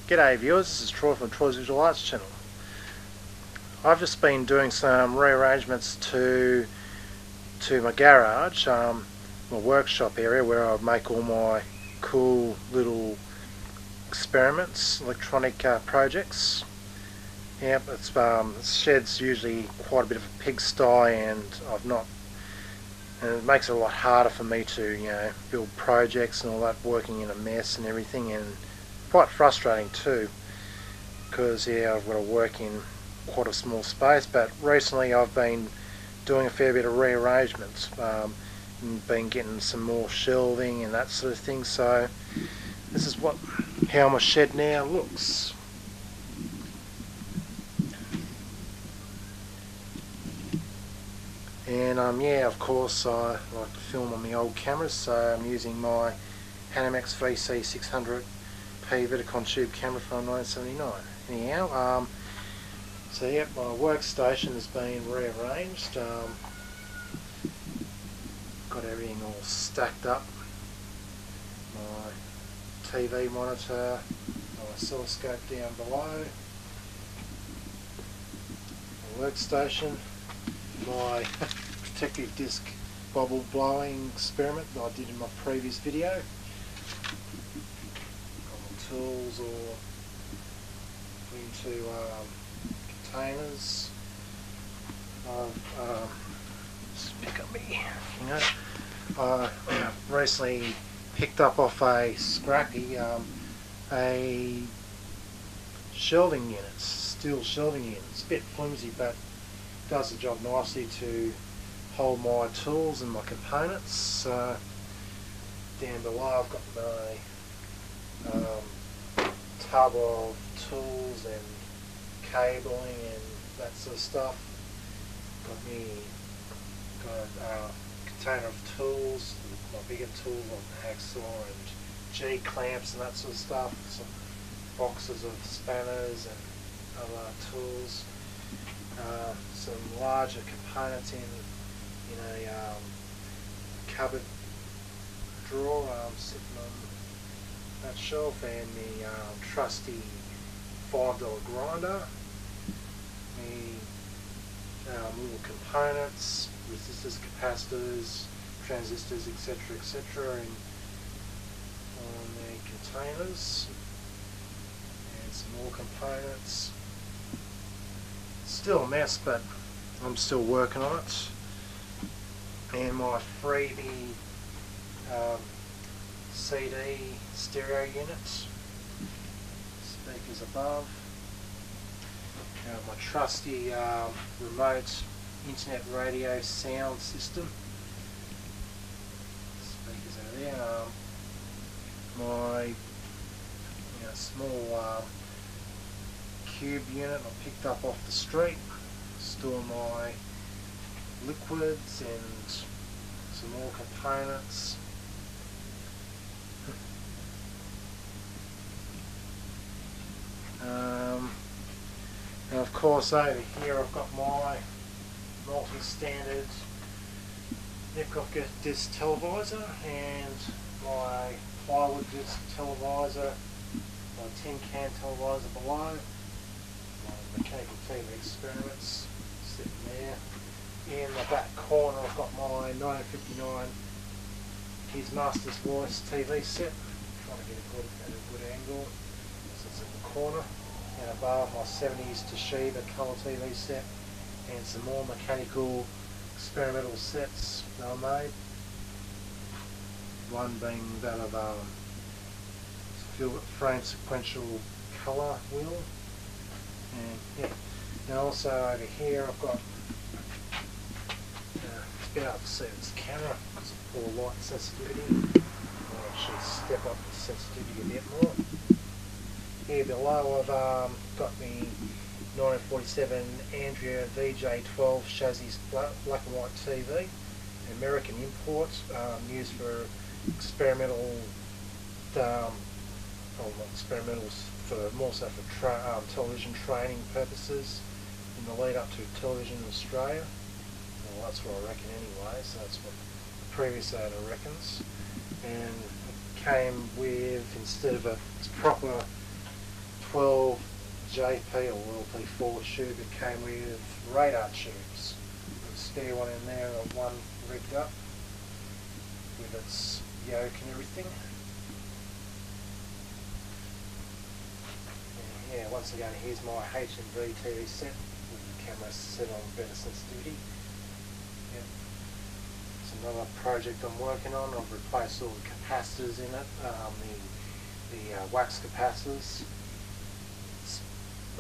G'day viewers, this is Troy from Troy's Visual Arts channel. I've just been doing some rearrangements to my garage, my workshop area where I make all my cool little experiments, electronic projects. Yep, this shed's usually quite a bit of a pigsty, and it makes it a lot harder for me to build projects and all that, working in a mess and everything, and quite frustrating too, because I've got to work in quite a small space. But recently I've been doing a fair bit of rearrangements, and been getting some more shelving and that sort of thing. So this is how my shed now looks. And yeah, of course I like to film on my old cameras, so I'm using my Hanimex VC600-P vidicon tube camera from 1979. Anyhow, so yep, my workstation has been rearranged. Got everything all stacked up. My TV monitor, my oscilloscope down below, my workstation, my protective disc bubble blowing experiment that I did in my previous video. Got my tools all into containers. Just pick up me, I recently picked up off a scrappy a shelving unit, steel shelving unit. It's a bit flimsy, but does the job nicely to hold my tools and my components. Down below I've got my tub of tools and cabling and that sort of stuff. Got a container of tools, my bigger tools like hacksaw and G-clamps and that sort of stuff. Some boxes of spanners and other tools. Some larger components in a cupboard drawer sitting on that shelf, and the trusty $5 grinder, the little components, resistors, capacitors, transistors, etc., and on the containers, and some more components. Still a mess, but I'm still working on it. And my freebie CD stereo unit, speakers above. My trusty remote internet radio sound system, speakers over there. My small cube unit I picked up off the street, store my liquids and some more components. And of course over here I've got my multi-standard Hanimex disc televisor and my plywood disc televisor, my tin can televisor below, my mechanical TV experiments sitting there. In the back corner I've got my 1959 His Master's Voice TV set. I'm trying to get a good angle. So it's in the corner. And above, my 70s Toshiba colour TV set, and some more mechanical experimental sets that I made. One being that of frame sequential colour wheel. And yeah. And also over here I've got, it's been able to see this camera because of poor light sensitivity. I'll actually step up the sensitivity a bit more. Here below I've got the 1947 Andrea VJ12 chassis black and white TV, American import, used for experimental, not experimentals, more so for television training purposes in the lead up to television in Australia. Well, that's what I reckon anyway, so that's what the previous owner reckons. And it came with, instead of its proper 12 JP or LP4 tube. It came with radar tubes. Got a spare one in there, and one rigged up with its yoke and everything. And yeah, once again, here's my HMV TV set with the camera set on better sensitivity. Yep. It's another project I'm working on. I've replaced all the capacitors in it, the wax capacitors.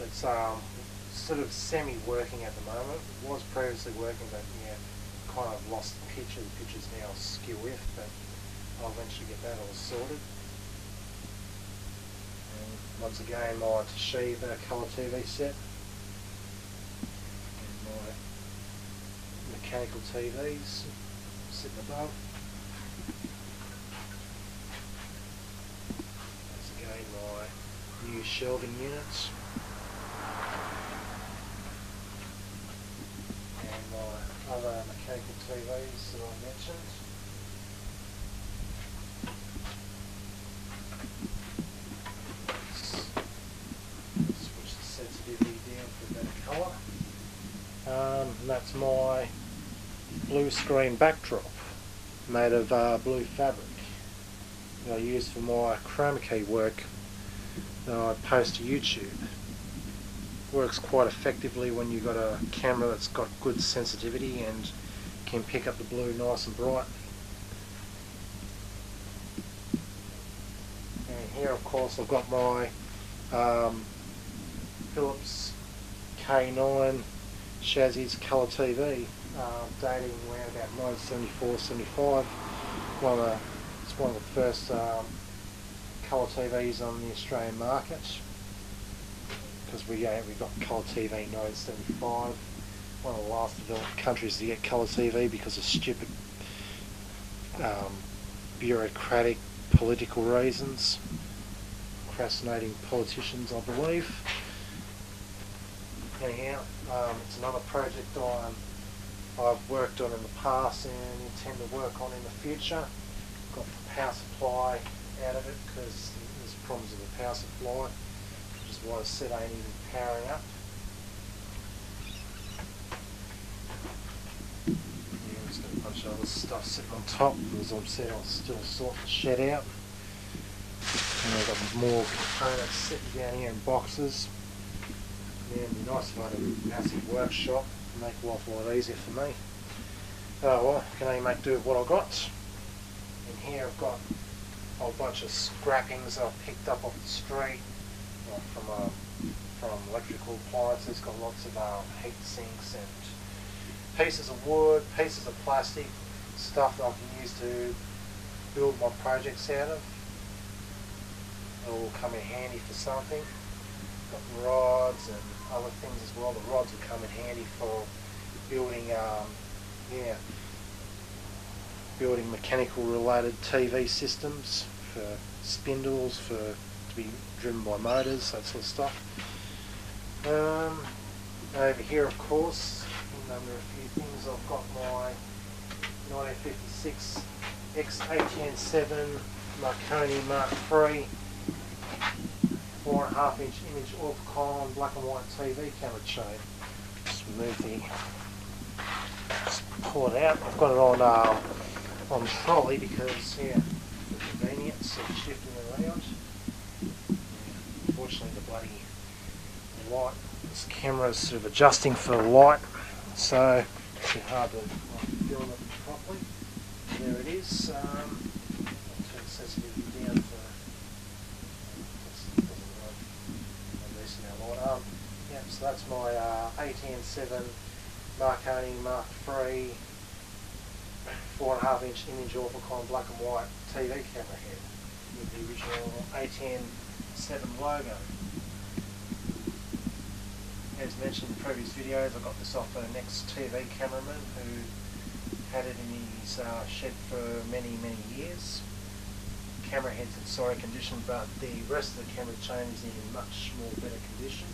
It's sort of semi-working at the moment. It was previously working, but yeah, kind of lost the picture. The picture's now skew-if, but I'll eventually get that all sorted. And once again, my Toshiba colour TV set. And my mechanical TVs sitting above. Once again, my new shelving units. Other mechanical TVs that I mentioned. Switch the sensitivity down for a better colour. And that's my blue screen backdrop made of blue fabric that I use for my chroma key work that I post to YouTube. Works quite effectively when you've got a camera that's got good sensitivity and can pick up the blue nice and bright. And here, of course, I've got my Philips K9 Shazzy's colour TV, dating around about 1974-75. It's one of the first colour TVs on the Australian market. Because we got colour TV in 1975, one of the last developed countries to get colour TV because of stupid bureaucratic political reasons, procrastinating politicians, I believe. Anyhow, it's another project I've worked on in the past and intend to work on in the future. Got the power supply out of it because there's problems with the power supply. Which is why the set ain't even powering up. Yeah, I've just got a bunch of other stuff sitting on top. As I'm saying, I'll still sort the shed out. And I've got more components sitting down here in boxes. Yeah, it'd be nice if I had a massive workshop to make life a lot easier for me. Oh well, I can only make do with what I've got. In here I've got a whole bunch of scrappings I've picked up off the street. From electrical appliances. Got lots of heat sinks and pieces of wood, pieces of plastic, stuff that I can use to build my projects out of. It'll all come in handy for something. Got rods and other things as well. The rods will come in handy for building, building mechanical related TV systems, for spindles, to be driven by motors, that sort of stuff. Over here, of course, under a few things, I've got my 1956 X-ATN7 Marconi Mark III 4.5 inch image orthicon black and white TV camera chain. Just pull it out. I've got it on trolley because, yeah, for convenience of shifting it around. Unfortunately, the bloody light, this camera is sort of adjusting for the light, so it's a bit hard to film it properly. There it is. I'll turn the sensitivity down for yeah, so that's my ATN7 Marconi Mark III 4.5 inch image orthicon black and white TV camera head with the original ATN7 logo. As mentioned in previous videos, I got this off an ex-TV cameraman who had it in his shed for many years. Camera head's in sorry condition, but the rest of the camera chain is in much more better condition.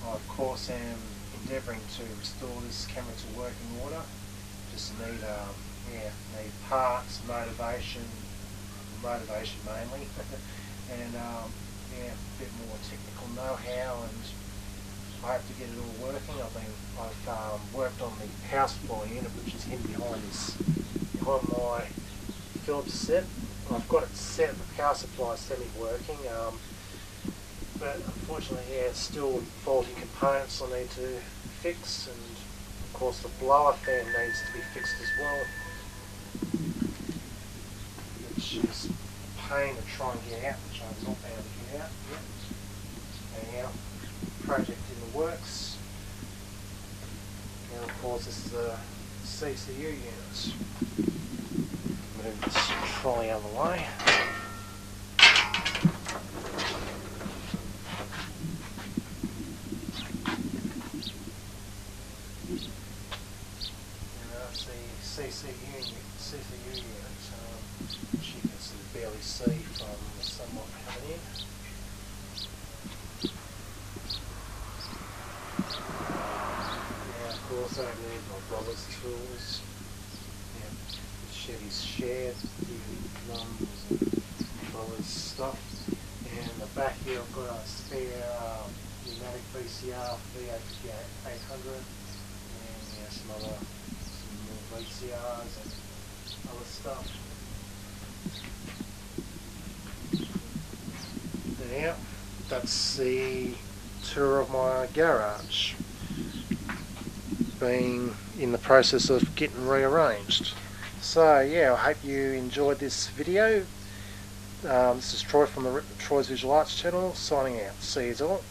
I of course am endeavouring to restore this camera to working order. Just need need parts, motivation mainly, and yeah, a bit more technical know-how, and I have to get it all working. I've worked on the power supply unit, which is hidden behind my Phillips set. I've got it set, the power supply semi-working, but unfortunately, yeah, it's still faulty components I need to fix, and of course the blower fan needs to be fixed as well, which is a pain to try and get out, which I'm not able to get out yet. Anyhow, project in the works. And of course this is a CCU unit. Move this trolley out of the way. And that's the CCU unit, which you can sort of barely see from the sunlight coming in. Of course, over there my brother's tools. Yeah, Chevy's shed, the mums and brother's stuff. And in the back here I've got a spare pneumatic VCR VC600, and yeah, some more VCRs and other stuff. Yeah, that's the tour of my garage, being in the process of getting rearranged. So yeah, I hope you enjoyed this video. This is Troy from the Troy's Visual Arts channel, signing out. See you all.